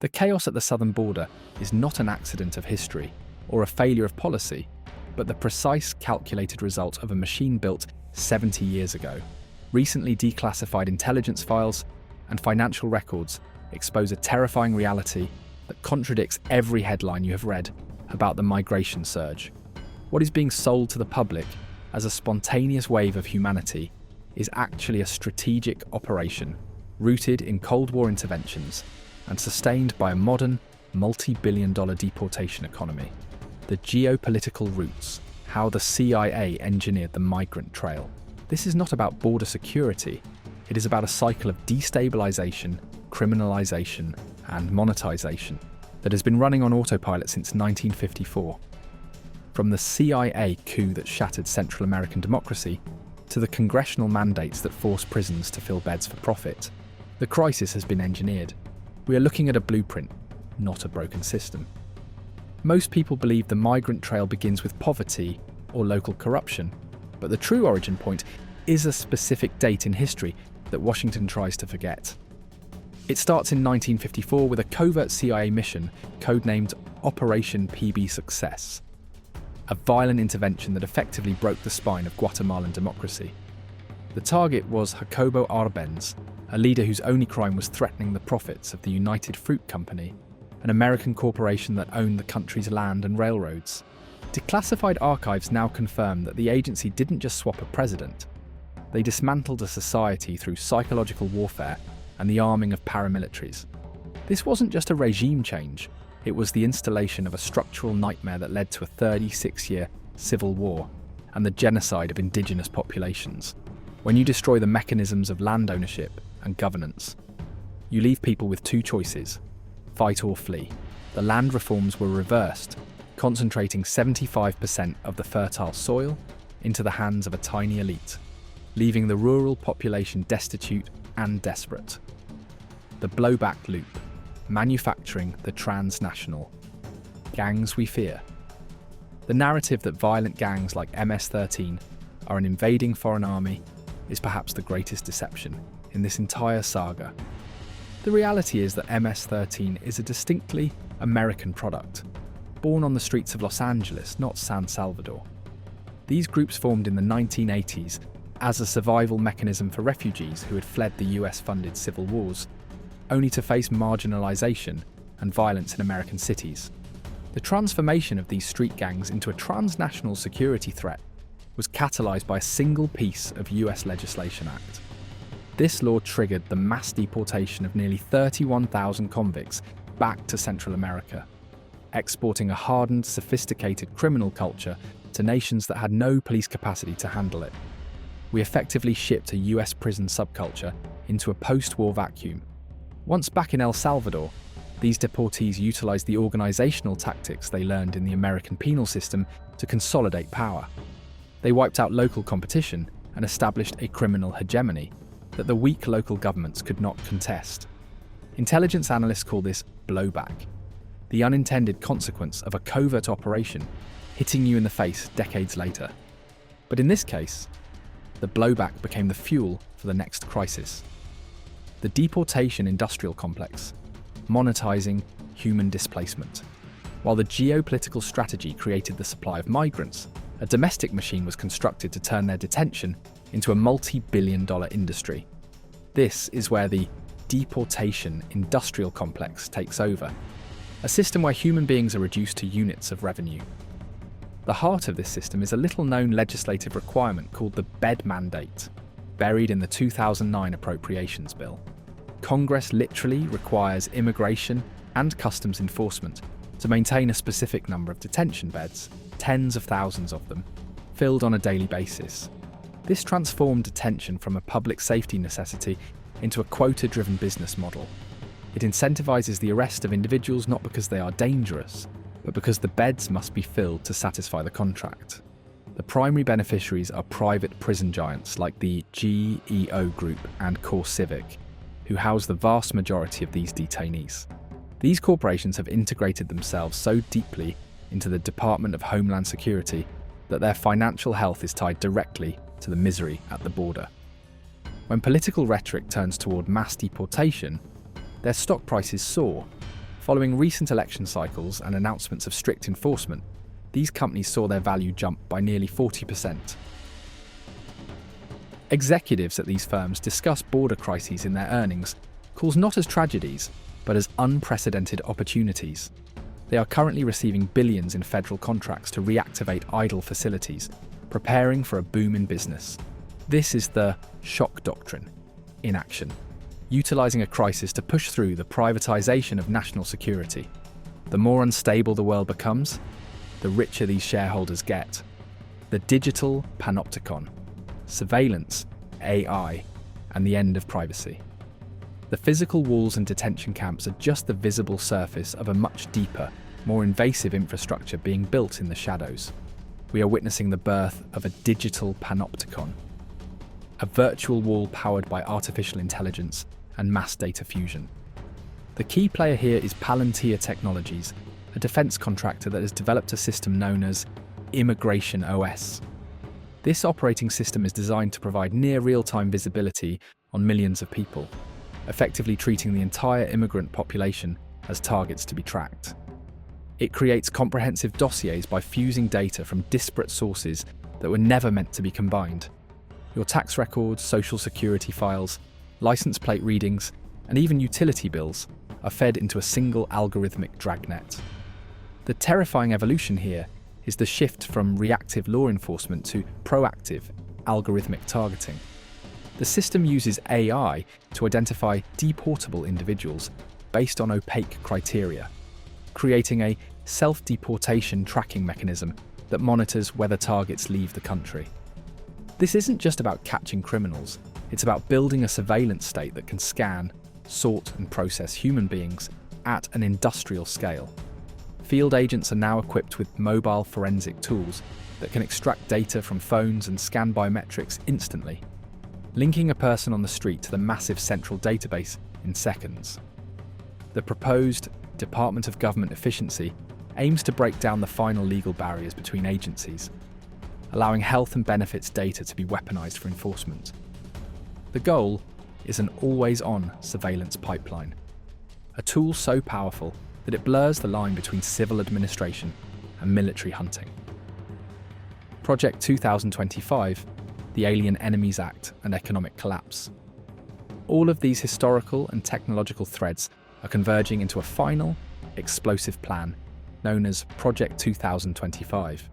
The chaos at the southern border is not an accident of history or a failure of policy, but the precise calculated result of a machine built 70 years ago. Recently declassified intelligence files and financial records expose a terrifying reality that contradicts every headline you have read about the migration surge. What is being sold to the public as a spontaneous wave of humanity is actually a strategic operation rooted in Cold War interventions and sustained by a modern, multi-billion-dollar deportation economy. The geopolitical roots, how the CIA engineered the migrant trail. This is not about border security, it is about a cycle of destabilization, criminalization, and monetization that has been running on autopilot since 1954. From the CIA coup that shattered Central American democracy to the congressional mandates that force prisons to fill beds for profit, the crisis has been engineered. We are looking at a blueprint, not a broken system. Most people believe the migrant trail begins with poverty or local corruption, but the true origin point is a specific date in history that Washington tries to forget. It starts in 1954 with a covert CIA mission codenamed Operation PB Success, a violent intervention that effectively broke the spine of Guatemalan democracy. The target was Jacobo Arbenz, a leader whose only crime was threatening the profits of the United Fruit Company, an American corporation that owned the country's land and railroads. Declassified archives now confirm that the agency didn't just swap a president. They dismantled a society through psychological warfare and the arming of paramilitaries. This wasn't just a regime change, it was the installation of a structural nightmare that led to a 36-year civil war and the genocide of indigenous populations. When you destroy the mechanisms of land ownership and governance, you leave people with two choices: fight or flee. The land reforms were reversed, concentrating 75% of the fertile soil into the hands of a tiny elite, leaving the rural population destitute and desperate. The blowback loop, manufacturing the transnational. Gangs we fear. The narrative that violent gangs like MS-13 are an invading foreign army is perhaps the greatest deception in this entire saga. The reality is that MS-13 is a distinctly American product, born on the streets of Los Angeles, not San Salvador. These groups formed in the 1980s as a survival mechanism for refugees who had fled the US-funded civil wars, only to face marginalization and violence in American cities. The transformation of these street gangs into a transnational security threat was catalyzed by a single piece of US legislation act. This law triggered the mass deportation of nearly 31,000 convicts back to Central America, exporting a hardened, sophisticated criminal culture to nations that had no police capacity to handle it. We effectively shipped a US prison subculture into a post-war vacuum. Once back in El Salvador, these deportees utilized the organizational tactics they learned in the American penal system to consolidate power. They wiped out local competition and established a criminal hegemony that the weak local governments could not contest. Intelligence analysts call this blowback, the unintended consequence of a covert operation hitting you in the face decades later. But in this case, the blowback became the fuel for the next crisis. The deportation industrial complex, monetizing human displacement. While the geopolitical strategy created the supply of migrants, a domestic machine was constructed to turn their detention into a multi-billion-dollar industry. This is where the deportation industrial complex takes over, a system where human beings are reduced to units of revenue. The heart of this system is a little-known legislative requirement called the bed mandate, buried in the 2009 Appropriations Bill. Congress literally requires immigration and customs enforcement to maintain a specific number of detention beds, tens of thousands of them, filled on a daily basis. This transformed detention from a public safety necessity into a quota-driven business model. It incentivizes the arrest of individuals not because they are dangerous, but because the beds must be filled to satisfy the contract. The primary beneficiaries are private prison giants like the GEO Group and CoreCivic, who house the vast majority of these detainees. These corporations have integrated themselves so deeply into the Department of Homeland Security that their financial health is tied directly to the misery at the border. When political rhetoric turns toward mass deportation, their stock prices soar. Following recent election cycles and announcements of strict enforcement, these companies saw their value jump by nearly 40%. Executives at these firms discuss border crises in their earnings calls not as tragedies, but as unprecedented opportunities. They are currently receiving billions in federal contracts to reactivate idle facilities, preparing for a boom in business. This is the shock doctrine in action, utilizing a crisis to push through the privatization of national security. The more unstable the world becomes, the richer these shareholders get. The digital panopticon, surveillance, AI, and the end of privacy. The physical walls and detention camps are just the visible surface of a much deeper, more invasive infrastructure being built in the shadows. We are witnessing the birth of a digital panopticon, a virtual wall powered by artificial intelligence and mass data fusion. The key player here is Palantir Technologies, a defense contractor that has developed a system known as Immigration OS. This operating system is designed to provide near real-time visibility on millions of people, effectively treating the entire immigrant population as targets to be tracked. It creates comprehensive dossiers by fusing data from disparate sources that were never meant to be combined. Your tax records, social security files, license plate readings, and even utility bills are fed into a single algorithmic dragnet. The terrifying evolution here is the shift from reactive law enforcement to proactive, algorithmic targeting. The system uses AI to identify deportable individuals based on opaque criteria, creating a self-deportation tracking mechanism that monitors whether targets leave the country. This isn't just about catching criminals, it's about building a surveillance state that can scan, sort and process human beings at an industrial scale. Field agents are now equipped with mobile forensic tools that can extract data from phones and scan biometrics instantly, linking a person on the street to the massive central database in seconds. The proposed Department of Government Efficiency aims to break down the final legal barriers between agencies, allowing health and benefits data to be weaponized for enforcement. The goal is an always-on surveillance pipeline, a tool so powerful that it blurs the line between civil administration and military hunting. Project 2025, the Alien Enemies Act and economic collapse. All of these historical and technological threads are converging into a final, explosive plan known as Project 2025.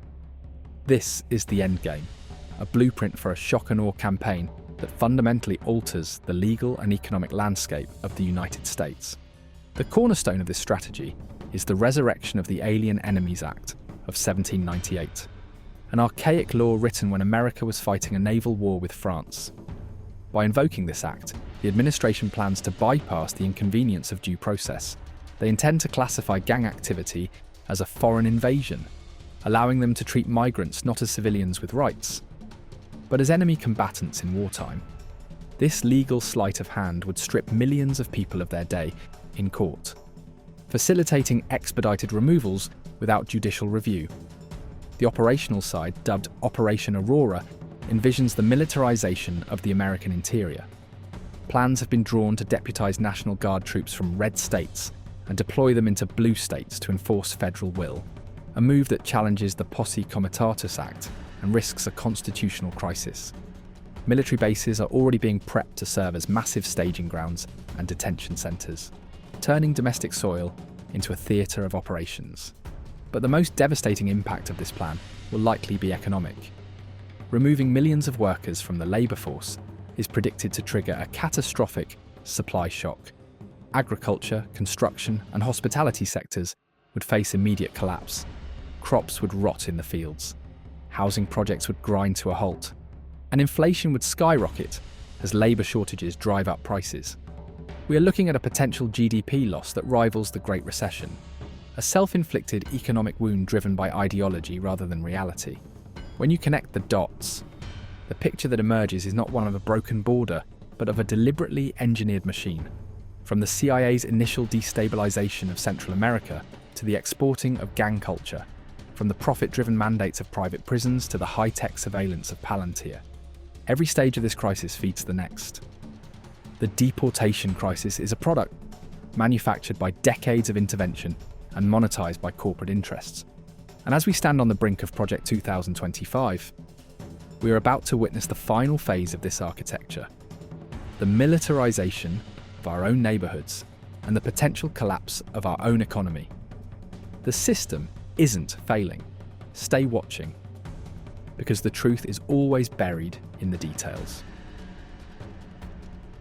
This is the endgame, a blueprint for a shock and awe campaign that fundamentally alters the legal and economic landscape of the United States. The cornerstone of this strategy is the resurrection of the Alien Enemies Act of 1798, an archaic law written when America was fighting a naval war with France. By invoking this act, the administration plans to bypass the inconvenience of due process. They intend to classify gang activity as a foreign invasion, allowing them to treat migrants not as civilians with rights, but as enemy combatants in wartime. This legal sleight of hand would strip millions of people of their day in court, facilitating expedited removals without judicial review. The operational side, dubbed Operation Aurora, envisions the militarization of the American interior. Plans have been drawn to deputize National Guard troops from red states and deploy them into blue states to enforce federal will, a move that challenges the Posse Comitatus Act and risks a constitutional crisis. Military bases are already being prepped to serve as massive staging grounds and detention centres, turning domestic soil into a theatre of operations. But the most devastating impact of this plan will likely be economic. Removing millions of workers from the labour force is predicted to trigger a catastrophic supply shock. Agriculture, construction and hospitality sectors would face immediate collapse. Crops would rot in the fields. Housing projects would grind to a halt. And inflation would skyrocket as labour shortages drive up prices. We are looking at a potential GDP loss that rivals the Great Recession, a self-inflicted economic wound driven by ideology rather than reality. When you connect the dots, the picture that emerges is not one of a broken border, but of a deliberately engineered machine. From the CIA's initial destabilization of Central America to the exporting of gang culture, from the profit-driven mandates of private prisons to the high-tech surveillance of Palantir. Every stage of this crisis feeds the next. The deportation crisis is a product manufactured by decades of intervention and monetized by corporate interests. And as we stand on the brink of Project 2025, we are about to witness the final phase of this architecture, the militarization of our own neighborhoods and the potential collapse of our own economy. The system isn't failing. Stay watching, because the truth is always buried in the details.